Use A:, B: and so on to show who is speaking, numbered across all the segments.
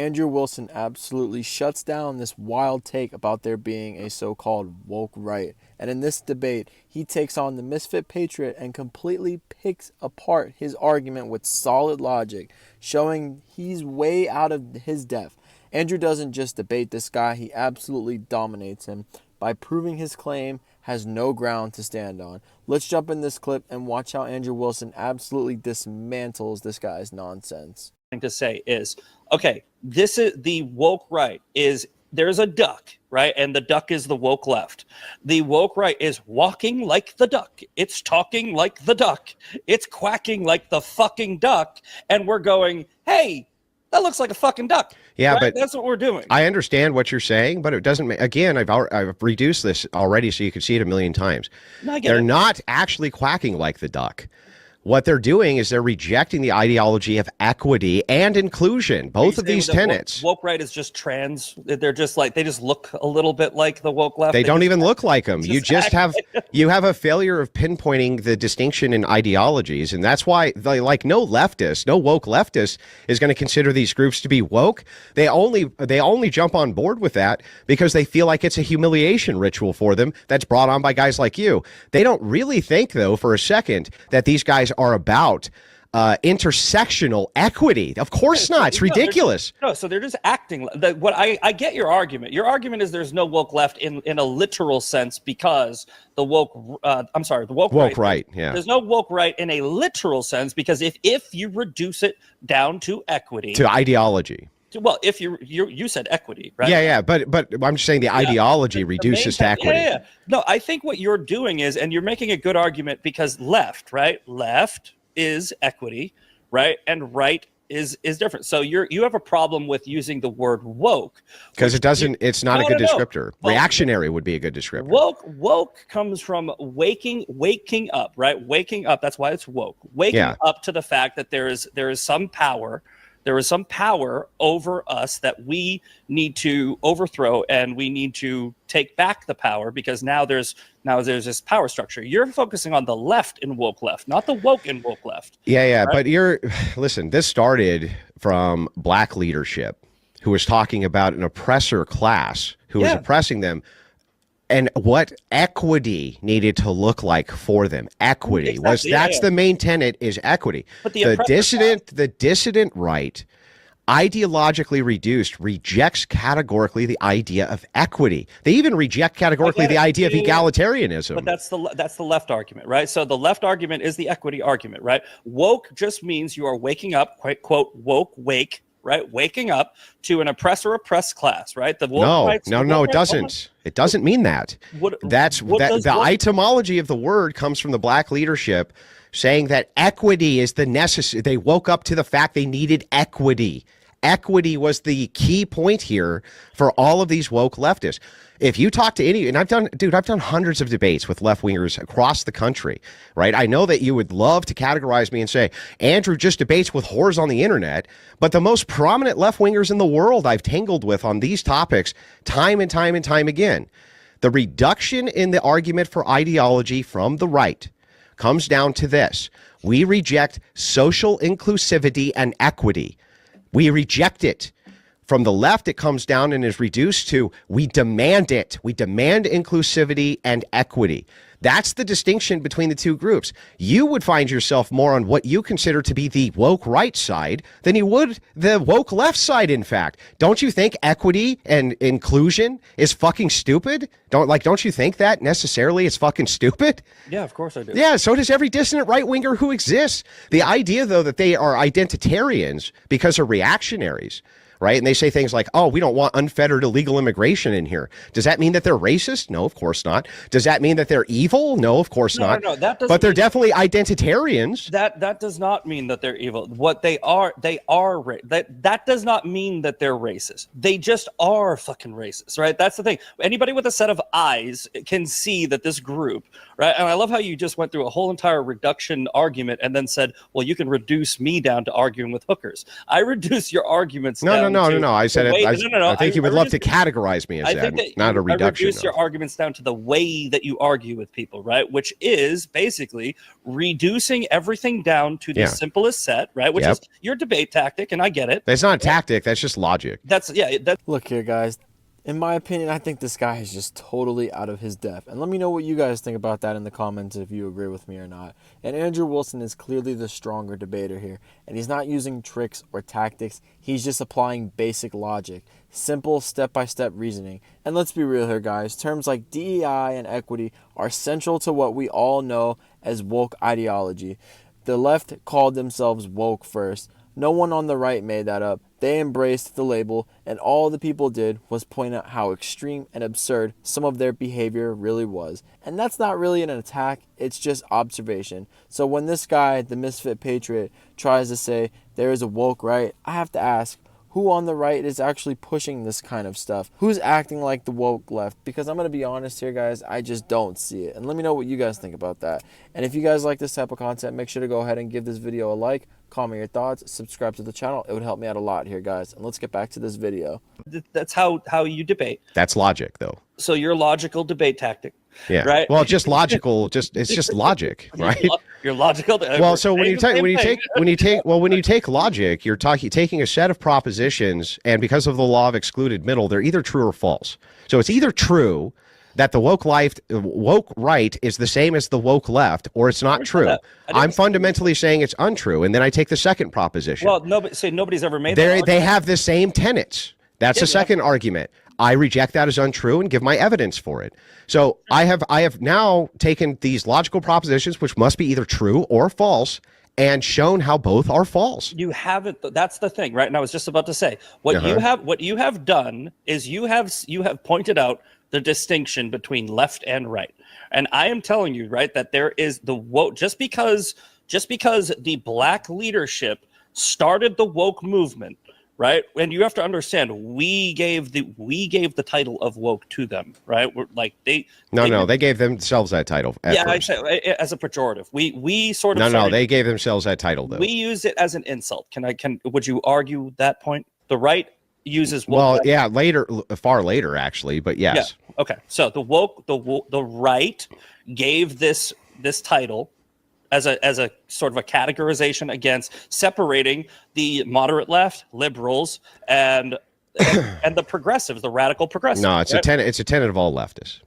A: Andrew Wilson absolutely shuts down this wild take about there being a so-called woke right. And in this debate, he takes on the misfit patriot and completely picks apart his argument with solid logic, showing he's way out of his depth. Andrew doesn't just debate this guy, he absolutely dominates him by proving his claim has no ground to stand on. Let's jump in this clip and watch how Andrew Wilson absolutely dismantles this guy's nonsense.
B: To say is, okay, this is the woke right is there's a duck, right? And the duck is the woke left. The woke right is walking like the duck. It's talking like the duck. It's quacking like the fucking duck. And we're going, hey, that looks like a fucking duck.
C: Yeah,
B: right?
C: but
B: That's what we're doing.
C: I understand what you're saying, but it doesn't. Again, I've reduced this already so you can see it a million times.
B: No, I get
C: They're
B: it.
C: not actually quacking like the duck. What they're doing is they're rejecting the ideology of equity and inclusion, both of these tenets.
B: Woke right is just trans. They're just like, they just look a little bit like the woke left.
C: They don't even look like them. You just have a failure of pinpointing the distinction in ideologies, and that's why like no leftist, no woke leftist is going to consider these groups to be woke. They only jump on board with that because they feel like it's a humiliation ritual for them that's brought on by guys like you. They don't really think, though, for a second that these guys are about intersectional equity. Of course not. It's ridiculous.
B: So they're just acting. What I get your argument. Your argument is there's no woke left in a literal sense because the woke. The woke
C: right. Yeah.
B: There's no woke right in a literal sense because if you reduce it down to equity,
C: to ideology.
B: Well, if you said equity, right?
C: Yeah, but I'm just saying the ideology reduces to equity.
B: Yeah. No, I think what you're doing is, and you're making a good argument because left is equity, right, and right is different. So you have a problem with using the word woke
C: because it's not a good descriptor. Well, reactionary would be a good descriptor.
B: Woke comes from waking up, right? Waking up. That's why it's woke. Waking up to the fact that there is some power. There is some power over us that we need to overthrow, and we need to take back the power because now there's this power structure. You're focusing on the left in woke left, not the woke in woke left.
C: Yeah, right? But listen, this started from black leadership who was talking about an oppressor class who was oppressing them. And what equity needed to look like for them. Equity that's the main tenet is equity. But the dissident right, ideologically reduced, rejects categorically the idea of equity. They even reject categorically the idea of egalitarianism.
B: But that's the left argument, right? So the left argument is the equity argument, right? Woke just means you are waking up, quote, woke, wake, right? Waking up to an oppressor-oppressed class, right?
C: No, it doesn't. It doesn't mean that. The etymology of the word comes from the black leadership saying that equity is the necessary. They woke up to the fact they needed equity. Equity was the key point here for all of these woke leftists. If you talk to any, and I've done hundreds of debates with left-wingers across the country, right? I know that you would love to categorize me and say, Andrew just debates with whores on the internet, but the most prominent left-wingers in the world I've tangled with on these topics time and time and time again. The reduction in the argument for ideology from the right comes down to this. We reject social inclusivity and equity. We reject it. From the left, it comes down and is reduced to we demand it. We demand inclusivity and equity. That's the distinction between the two groups. You would find yourself more on what you consider to be the woke right side than you would the woke left side, in fact. Don't you think equity and inclusion is fucking stupid? Don't you think that necessarily is fucking stupid?
B: Yeah, of course I do.
C: Yeah, so does every dissident right-winger who exists. The idea, though, that they are identitarians because they're reactionaries, right? And they say things like, oh, we don't want unfettered illegal immigration in here. Does that mean that they're racist? No, of course not. Does that mean that they're evil? No, of course not.
B: No, that doesn't
C: but they're definitely identitarians.
B: That does not mean that they're evil. What they are that does not mean that they're racist. They just are fucking racist, right? That's the thing. Anybody with a set of eyes can see that this group right? And I love how you just went through a whole entire reduction argument and then said, well, you can reduce me down to arguing with hookers. I reduce your arguments down
C: No. I said
B: way,
C: I think you would love to categorize me as that, not a reduction.
B: I reduce your arguments down to the way that you argue with people, right? Which is basically reducing everything down to the simplest set, right? Which is your debate tactic, and I get it.
C: It's not a tactic, that's just logic.
A: Look here, guys. In my opinion, I think this guy is just totally out of his depth. And let me know what you guys think about that in the comments if you agree with me or not. And Andrew Wilson is clearly the stronger debater here. And he's not using tricks or tactics. He's just applying basic logic. Simple step-by-step reasoning. And let's be real here, guys. Terms like DEI and equity are central to what we all know as woke ideology. The left called themselves woke first. No one on the right made that up. They embraced the label, and all the people did was point out how extreme and absurd some of their behavior really was. And that's not really an attack, it's just observation. So when this guy, the Misfit Patriot, tries to say there is a woke right, I have to ask, who on the right is actually pushing this kind of stuff? Who's acting like the woke left? Because I'm going to be honest here, guys, I just don't see it. And let me know what you guys think about that. And if you guys like this type of content, make sure to go ahead and give this video a like, comment your thoughts, subscribe to the channel. It would help me out a lot here, guys. And let's get back to this video.
B: That's how you debate.
C: That's logic, though.
B: So your logical debate tactic.
C: Yeah.
B: Right.
C: Well, just logical. It's just logic, right?
B: You're logical.
C: Well, so when you take logic, you're taking a set of propositions, and because of the law of excluded middle, they're either true or false. So it's either true that the woke right is the same as the woke left, or it's not true. I'm fundamentally saying it's untrue, and then I take the second proposition.
B: Well, nobody's ever made that.
C: They have the same tenets. That's the second argument. I reject that as untrue and give my evidence for it. So I have now taken these logical propositions, which must be either true or false, and shown how both are false.
B: You haven't. That's the thing, right? And I was just about to say what you have done is you have pointed out the distinction between left and right. And I am telling you, right, that there is the woke, just because the black leadership started the woke movement, right? And you have to understand, we gave the title of woke to them, right? We're like they
C: gave themselves that title.
B: I say as a pejorative. We sort of
C: they gave themselves that title though.
B: We use it as an insult. Would you argue that point? The right uses woke.
C: Well, yeah, far later actually, but yes.
B: Yeah. Okay. So the right gave this title as a sort of a categorization against separating the moderate left, liberals, and the progressives, the radical progressives.
C: No, it's a tenet of all leftists.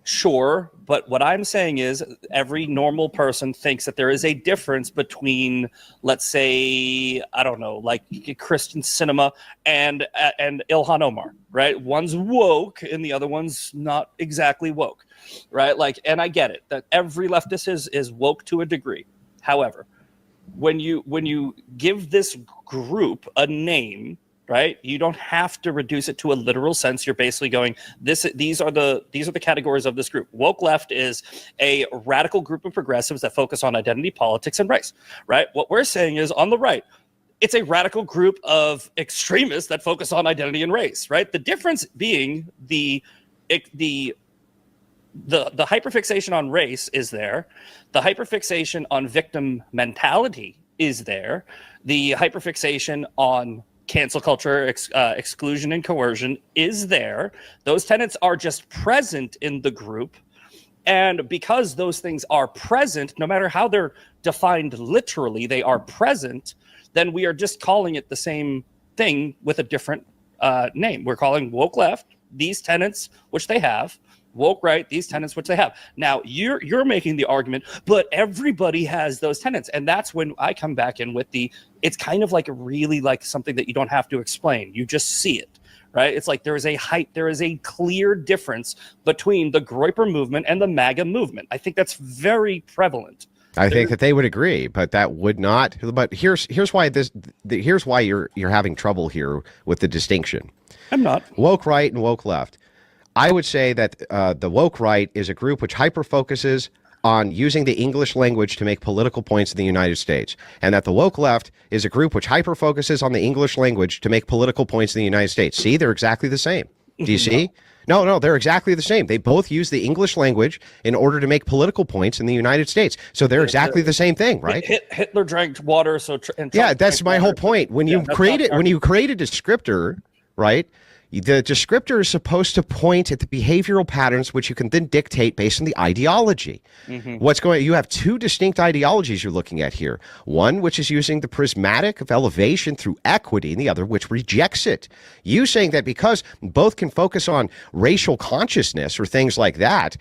B: Sure, but what I'm saying is every normal person thinks that there is a difference between, let's say, I don't know, like Christian cinema and Ilhan Omar, right? One's woke and the other one's not exactly woke, right? Like, and I get it that every leftist is woke to a degree. However, when you give this group a name, right, you don't have to reduce it to a literal sense. You're basically going, these are the categories of this group. Woke left is a radical group of progressives that focus on identity, politics, and race, right? What we're saying is on the right, it's a radical group of extremists that focus on identity and race, right? The difference being the hyperfixation on race is there. The hyperfixation on victim mentality is there. The hyperfixation on cancel culture, exclusion, and coercion is there. Those tenets are just present in the group. And because those things are present, no matter how they're defined literally, they are present, then we are just calling it the same thing with a different name. We're calling woke left these tenets, which they have, woke right these tenets, which they have. Now you're making the argument, but everybody has those tenets, and that's when I come back in with it's kind of like really like something that you don't have to explain. You just see it, right? It's like there is a clear difference between the Groyper movement and the MAGA movement. I think that's very prevalent.
C: I think that they would agree, but that would not. But here's why you're having trouble here with the distinction.
B: I'm not.
C: Woke right and woke left. I would say that the woke right is a group which hyper-focuses on using the English language to make political points in the United States, and that the woke left is a group which hyper-focuses on the English language to make political points in the United States. See, they're exactly the same. Do you see? No, they're exactly the same. They both use the English language in order to make political points in the United States. So they're exactly the same thing, right?
B: Hitler drank water,
C: yeah, that's my whole point. When you create a descriptor, right? The descriptor is supposed to point at the behavioral patterns, which you can then dictate based on the ideology. You have two distinct ideologies you're looking at here. One, which is using the prismatic of elevation through equity, and the other, which rejects it. You saying that because both can focus on racial consciousness or things like that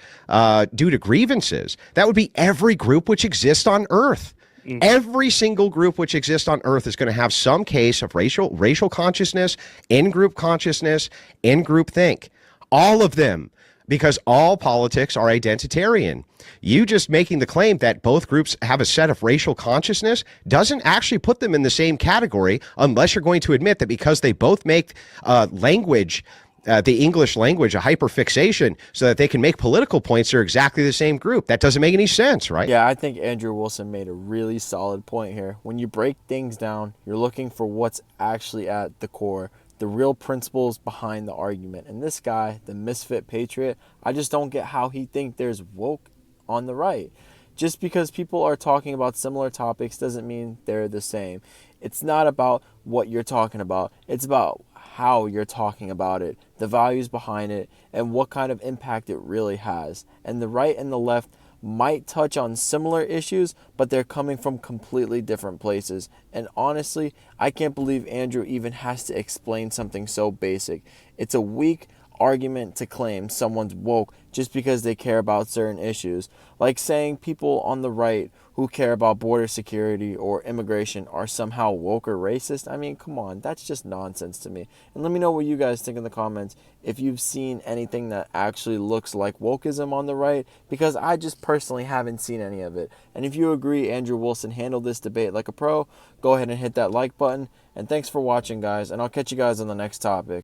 C: due to grievances, that would be every group which exists on Earth. Every single group which exists on Earth is going to have some case of racial consciousness, in-group consciousness, in-group think. All of them, because all politics are identitarian. You just making the claim that both groups have a set of racial consciousness doesn't actually put them in the same category unless you're going to admit that because they both make language the English language a hyperfixation so that they can make political points, they're exactly the same group. That doesn't make any sense, right?
A: Yeah, I think Andrew Wilson made a really solid point here. When you break things down, you're looking for what's actually at the core, the real principles behind the argument. And this guy, the misfit patriot, I just don't get how he thinks there's woke on the right. Just because people are talking about similar topics doesn't mean they're the same. It's not about what you're talking about. It's about how you're talking about it, the values behind it, and what kind of impact it really has. And the right and the left might touch on similar issues, but they're coming from completely different places. And honestly, I can't believe Andrew even has to explain something so basic. It's a weak argument to claim someone's woke just because they care about certain issues. Like saying people on the right who care about border security or immigration are somehow woke or racist. I mean, come on, that's just nonsense to me. And let me know what you guys think in the comments if you've seen anything that actually looks like wokeism on the right, because I just personally haven't seen any of it. And if you agree Andrew Wilson handled this debate like a pro, go ahead and hit that like button. And thanks for watching, guys, and I'll catch you guys on the next topic.